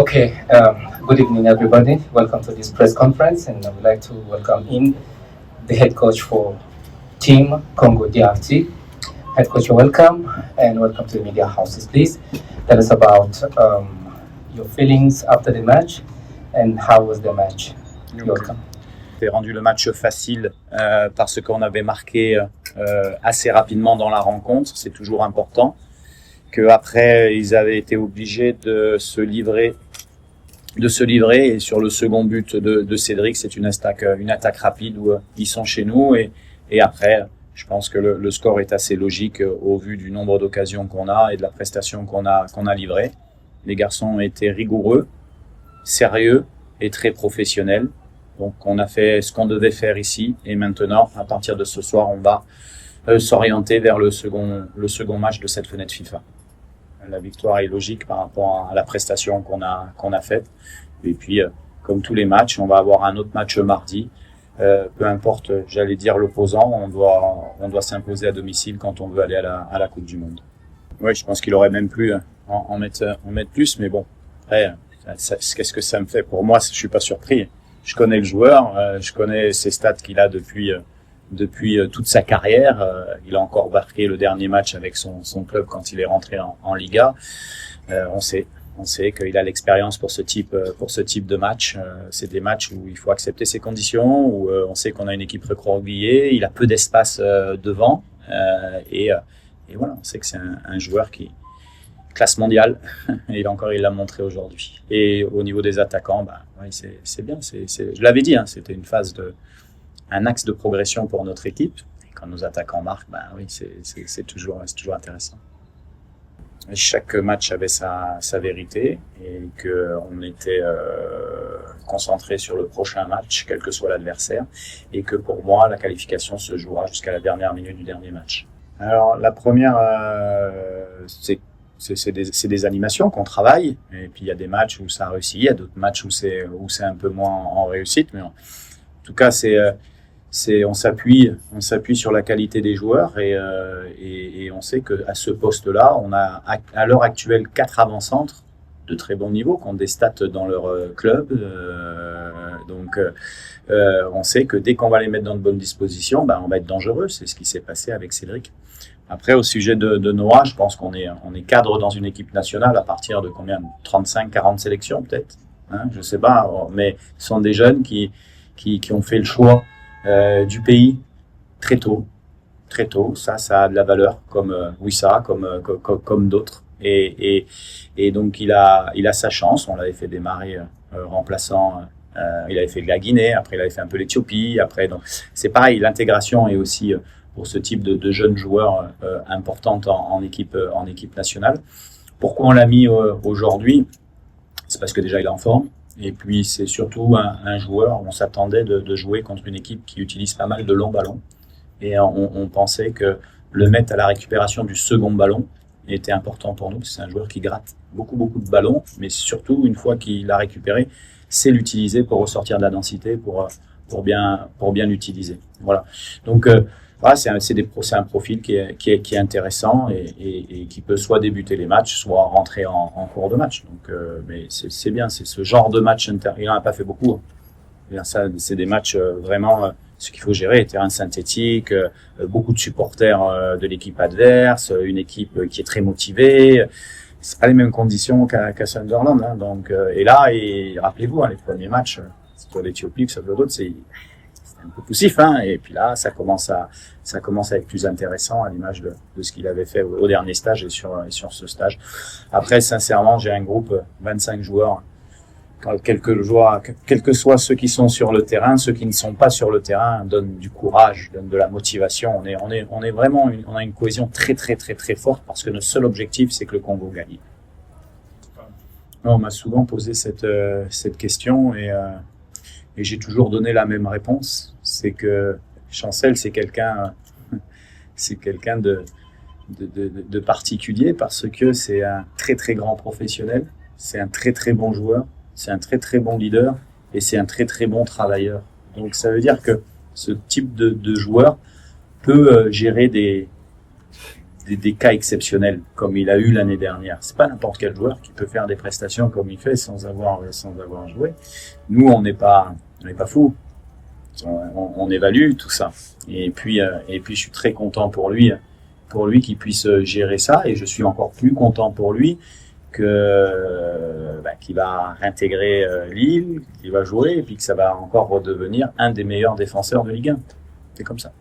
Okay, good evening, everybody. Welcome to this press conference, and I would like to welcome in the head coach for Team Congo DRT. Head coach, you're welcome, and welcome to the media houses. Please tell us about your feelings after the match, and how was the match? You're welcome. J'ai rendu le match facile parce qu'on avait marqué assez rapidement dans la rencontre, c'est toujours important. Qu'après, ils avaient été obligés de se livrer. Et sur le second but de Cédric, c'est une attaque rapide où ils sont chez nous. Et après, je pense que le score est assez logique au vu du nombre d'occasions qu'on a et de la prestation qu'on a livrée. Les garçons ont été rigoureux, sérieux et très professionnels. Donc on a fait ce qu'on devait faire ici. Et maintenant, à partir de ce soir, on va s'orienter vers le second match de cette fenêtre FIFA. La victoire est logique par rapport à la prestation qu'on a faite. Et puis, comme tous les matchs, on va avoir un autre match mardi. Peu importe, j'allais dire l'opposant, on doit s'imposer à domicile quand on veut aller à la Coupe du Monde. Oui, je pense qu'il aurait même pu en mettre plus, mais bon, après, qu'est-ce que ça me fait? Pour moi, je suis pas surpris. Je connais le joueur, je connais ses stats qu'il a depuis toute sa carrière. Il a encore marqué le dernier match avec son club quand il est rentré en Liga. On sait qu'il a l'expérience pour ce type de match. C'est des matchs où il faut accepter ses conditions, où on sait qu'on a une équipe recroquevillée, il a peu d'espace devant, et voilà, on sait que c'est un joueur qui classe mondiale. Et il l'a montré aujourd'hui. Et au niveau des attaquants, oui, c'est bien. Je l'avais dit, c'était un axe de progression pour notre équipe. Et quand nos attaquants marquent, oui, c'est toujours intéressant. Chaque match avait sa vérité et qu'on était concentré sur le prochain match, quel que soit l'adversaire, et que pour moi, la qualification se jouera jusqu'à la dernière minute du dernier match. Alors, la première, c'est des animations qu'on travaille, et puis il y a des matchs où ça réussit, il y a d'autres matchs où c'est un peu moins en réussite, mais en tout cas, on s'appuie sur la qualité des joueurs et on sait qu'à ce poste-là, on a à l'heure actuelle 4 avant-centres de très bon niveau qui ont des stats dans leur club. Donc, on sait que dès qu'on va les mettre dans de bonnes dispositions, on va être dangereux. C'est ce qui s'est passé avec Cédric. Après, au sujet de Noah, je pense qu'on est cadre dans une équipe nationale à partir de combien? 35, 40 sélections peut-être, je sais pas. Mais ce sont des jeunes qui ont fait le choix du pays très tôt. Ça a de la valeur, comme Wissa, comme d'autres. Et donc il a sa chance. On l'avait fait démarrer remplaçant. Il avait fait de la Guinée, après il avait fait un peu l'Éthiopie. Après, donc c'est pareil. L'intégration est aussi pour ce type de jeunes joueurs importante en équipe nationale. Pourquoi on l'a mis aujourd'hui? C'est parce que déjà il est en forme. Et puis c'est surtout un joueur, on s'attendait de jouer contre une équipe qui utilise pas mal de longs ballons. Et on pensait que le mettre à la récupération du second ballon était important pour nous, parce que c'est un joueur qui gratte beaucoup de ballons, mais surtout une fois qu'il l'a récupéré, c'est l'utiliser pour ressortir de la densité, pour bien l'utiliser. Voilà. Donc voilà, c'est un profil qui est intéressant et qui peut soit débuter les matchs, soit rentrer en cours de match. Donc, mais c'est bien, c'est ce genre de match il n'en a pas fait beaucoup. Ça, c'est des matchs vraiment ce qu'il faut gérer, terrain synthétique, beaucoup de supporters de l'équipe adverse, une équipe qui est très motivée. C'est pas les mêmes conditions qu'à Sunderland. Donc, et là, rappelez-vous, les premiers matchs, soit l'Éthiopie, soit d'autres, c'est un peu poussif, et puis là ça commence à être plus intéressant à l'image de ce qu'il avait fait au dernier stage et sur ce stage. Après, sincèrement, j'ai un groupe 25 joueurs, quels que soient ceux qui sont sur le terrain, ceux qui ne sont pas sur le terrain, donnent du courage, donnent de la motivation. On est vraiment on a une cohésion très forte, parce que notre seul objectif, c'est que le Congo gagne. On m'a souvent posé cette question et j'ai toujours donné la même réponse, c'est que Chancel, c'est quelqu'un de particulier, parce que c'est un très grand professionnel, c'est un très bon joueur, c'est un très bon leader et c'est un très bon travailleur. Donc ça veut dire que ce type de joueur peut gérer des des cas exceptionnels comme il a eu l'année dernière. C'est pas n'importe quel joueur qui peut faire des prestations comme il fait sans avoir joué. Nous, on n'est pas fous. On évalue tout ça. Et puis je suis très content pour lui qu'il puisse gérer ça, et je suis encore plus content pour lui qu'il va réintégrer Lille, qu'il va jouer, et puis que ça va encore redevenir un des meilleurs défenseurs de Ligue 1. C'est comme ça.